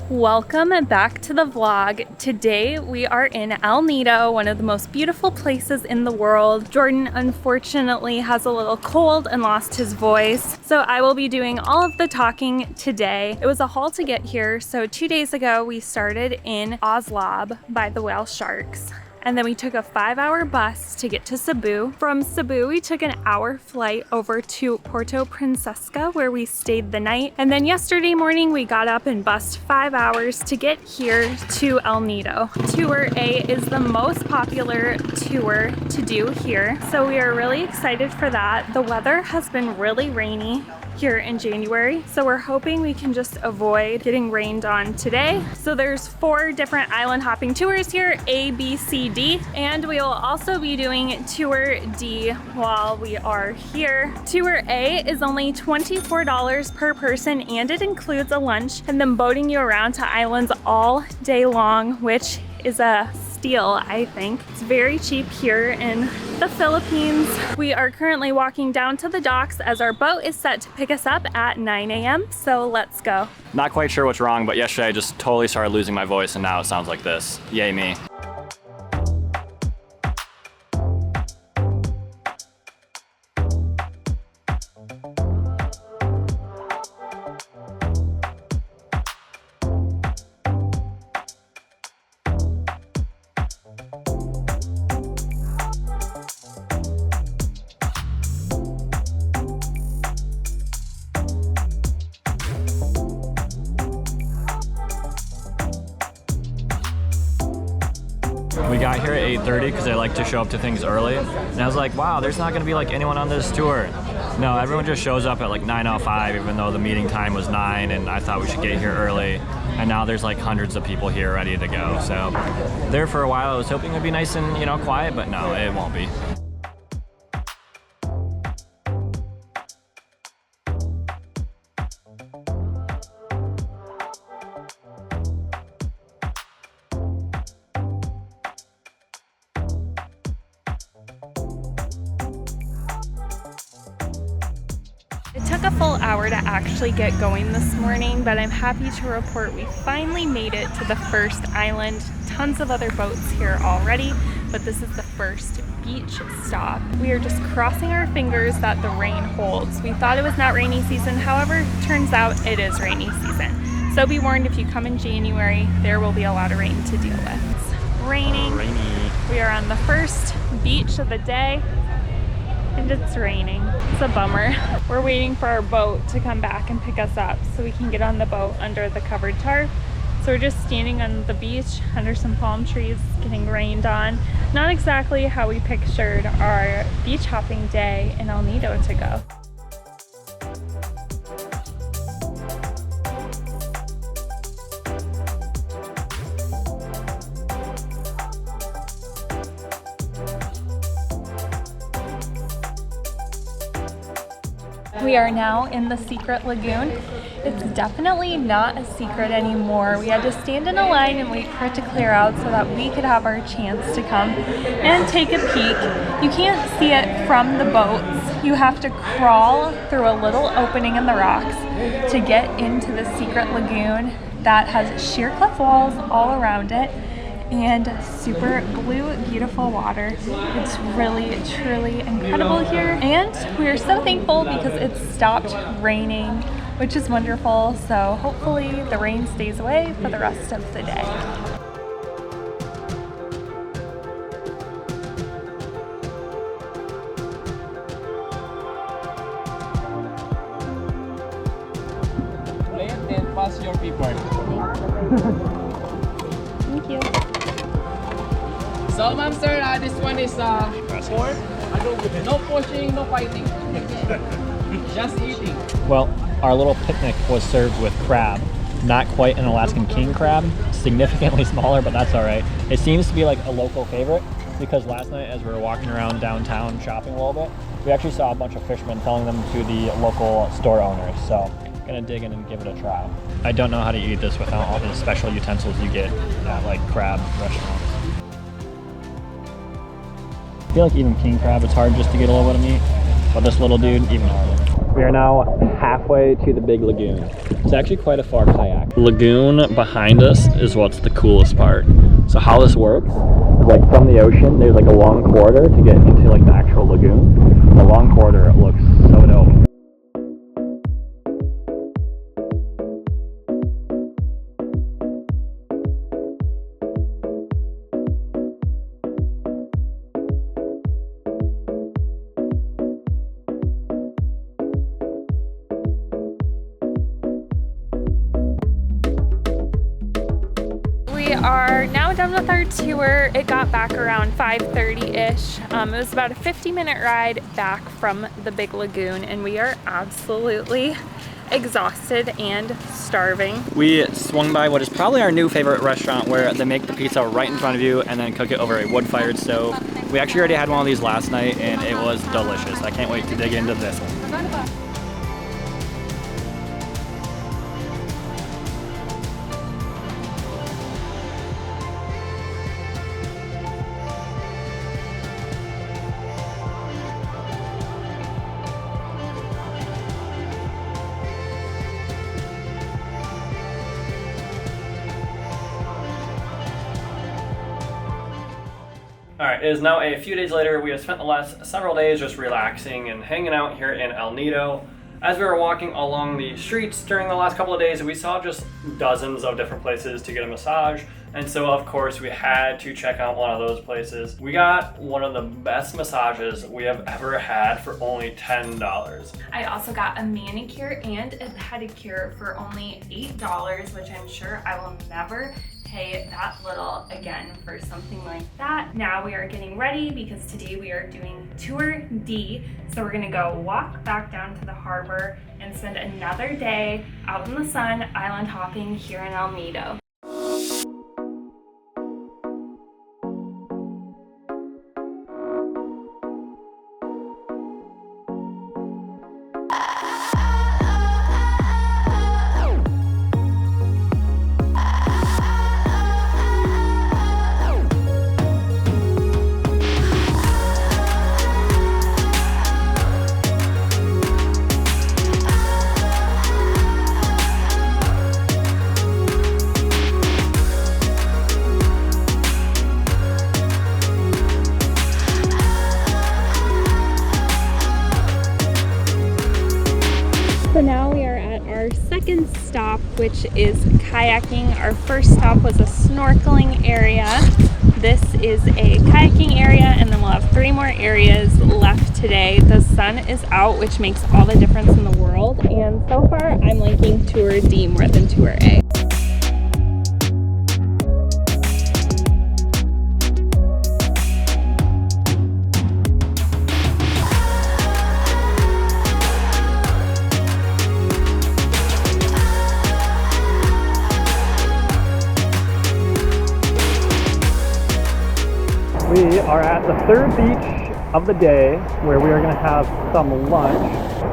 Welcome back to the vlog. Today we are in El Nido, one of the most beautiful places in the world. Jordan unfortunately has a little cold and lost his voice, so I will be doing all of the talking today. It was a haul to get here, so 2 days ago we started in Oslob by the whale sharks. And then we took a 5-hour bus to get to Cebu. From Cebu, we took an hour flight over to Puerto Princesa, where we stayed the night. And then yesterday morning, we got up and bussed 5 hours to get here to El Nido. Tour A is the most popular tour to do here, so we are really excited for that. The weather has been really rainy here in January, so we're hoping we can just avoid getting rained on today. So there's 4 different island hopping tours here, A, B, C, D, and we will also be doing Tour D while we are here. Tour A is only $24 per person, and it includes a lunch and then boating you around to islands all day long, which is a steal, I think. It's very cheap here in the Philippines. We are currently walking down to the docks as our boat is set to pick us up at 9 a.m. So let's go. Not quite sure what's wrong, but yesterday I just totally started losing my voice and now it sounds like this. Yay me. We got here at 8:30 because I like to show up to things early. And I was like, wow, there's not gonna be like anyone on this tour. No, everyone just shows up at like 9:05, even though the meeting time was 9 and I thought we should get here early. And now there's like hundreds of people here ready to go. So there for a while, I was hoping it'd be nice and, you know, quiet, but no, it won't be. It took a full hour to actually get going this morning, but I'm happy to report we finally made it to the first island. Tons of other boats here already, but this is the first beach stop. We are just crossing our fingers that the rain holds. We thought it was not rainy season, however, turns out it is rainy season. So be warned, if you come in January, there will be a lot of rain to deal with. It's raining. We are on the first beach of the day, and it's raining. It's a bummer. We're waiting for our boat to come back and pick us up so we can get on the boat under the covered tarp. So we're just standing on the beach under some palm trees, getting rained on. Not exactly how we pictured our beach hopping day in El Nido to go. We are now in the secret lagoon. It's definitely not a secret anymore. We had to stand in a line and wait for it to clear out so that we could have our chance to come and take a peek. You can't see it from the boats. You have to crawl through a little opening in the rocks to get into the secret lagoon that has sheer cliff walls all around it and super blue, beautiful water. It's really, truly incredible here. And we are so thankful because it stopped raining, which is wonderful. So hopefully the rain stays away for the rest of the day. Play it and pass your paper. Thank you. So, ma'am, sir, this one is 4. No pushing, no fighting. Just eating. Well, our little picnic was served with crab. Not quite an Alaskan king crab, significantly smaller, but that's all right. It seems to be like a local favorite because last night as we were walking around downtown shopping a little bit, we actually saw a bunch of fishermen telling them to the local store owners. So I'm gonna dig in and give it a try. I don't know how to eat this without all the special utensils you get at like crab restaurants. I feel like even king crab, it's hard just to get a little bit of meat, but this little dude, even harder. We are now halfway to the big lagoon. It's actually quite a far kayak. Lagoon behind us is what's the coolest part. So how this works, like from the ocean, there's like a long corridor to get into like the actual lagoon. The long corridor looks so dope. We are now done with our tour. It got back around 5:30-ish. It was about a 50-minute ride back from the big lagoon, and we are absolutely exhausted and starving. We swung by what is probably our new favorite restaurant, where they make the pizza right in front of you and then cook it over a wood-fired stove. We actually already had one of these last night and it was delicious. I can't wait to dig into this one. Alright, it is now a few days later. We have spent the last several days just relaxing and hanging out here in El Nido. As we were walking along the streets during the last couple of days, we saw just dozens of different places to get a massage. And so, of course, we had to check out one of those places. We got one of the best massages we have ever had for only $10. I also got a manicure and a pedicure for only $8, which I'm sure I will never pay that little again for something like that. Now we are getting ready because today we are doing Tour D. So we're gonna go walk back down to the harbor and spend another day out in the sun island hopping here in El Nido. So now we are at our second stop, which is kayaking. Our first stop was a snorkeling area. This is a kayaking area, and then we'll have 3 more areas left today. The sun is out, which makes all the difference in the world. And so far, I'm liking Tour D more than Tour A. We are at the third beach of the day, where we are going to have some lunch.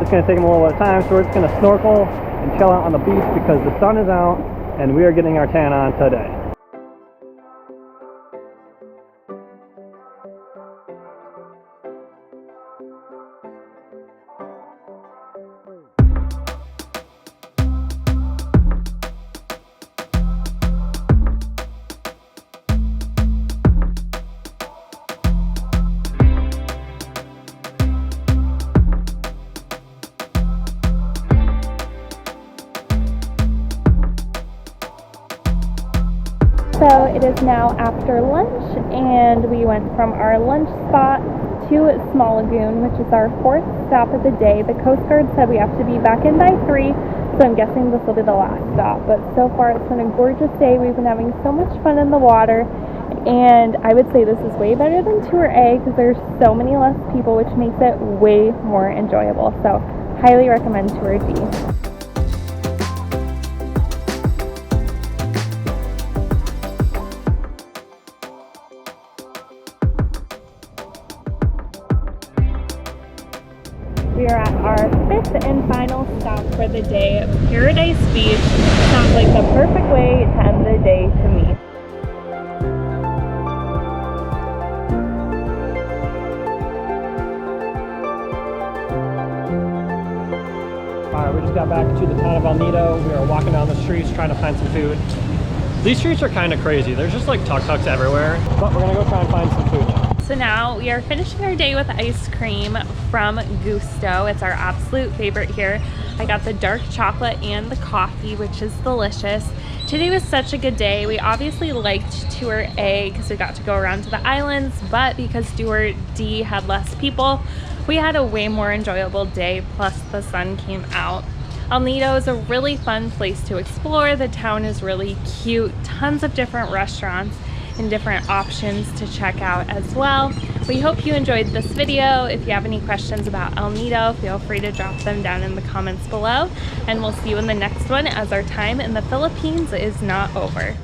It's going to take them a little bit of time, so we're just going to snorkel and chill out on the beach because the sun is out and we are getting our tan on today. So it is now after lunch, and we went from our lunch spot to Small Lagoon, which is our 4th stop of the day. The Coast Guard said we have to be back in by 3, so I'm guessing this will be the last stop. But so far it's been a gorgeous day. We've been having so much fun in the water, and I would say this is way better than Tour A because there's so many less people, which makes it way more enjoyable. So highly recommend Tour D. We are at our 5th and final stop for the day, Paradise Beach. Sounds like the perfect way to end the day to me. of El Nido. We are walking down the streets trying to find some food. These streets are kind of crazy. There's just like tuk-tuks everywhere, but we're gonna go try and find some food now. So now we are finishing our day with ice cream from Gusto. It's our absolute favorite here. I got the dark chocolate and the coffee, which is delicious. Today was such a good day. We obviously liked Tour A because we got to go around to the islands, but because Tour D had less people, we had a way more enjoyable day, plus the sun came out. El Nido is a really fun place to explore. The town is really cute, tons of different restaurants and different options to check out as well. We hope you enjoyed this video. If you have any questions about El Nido, feel free to drop them down in the comments below, and we'll see you in the next one as our time in the Philippines is not over.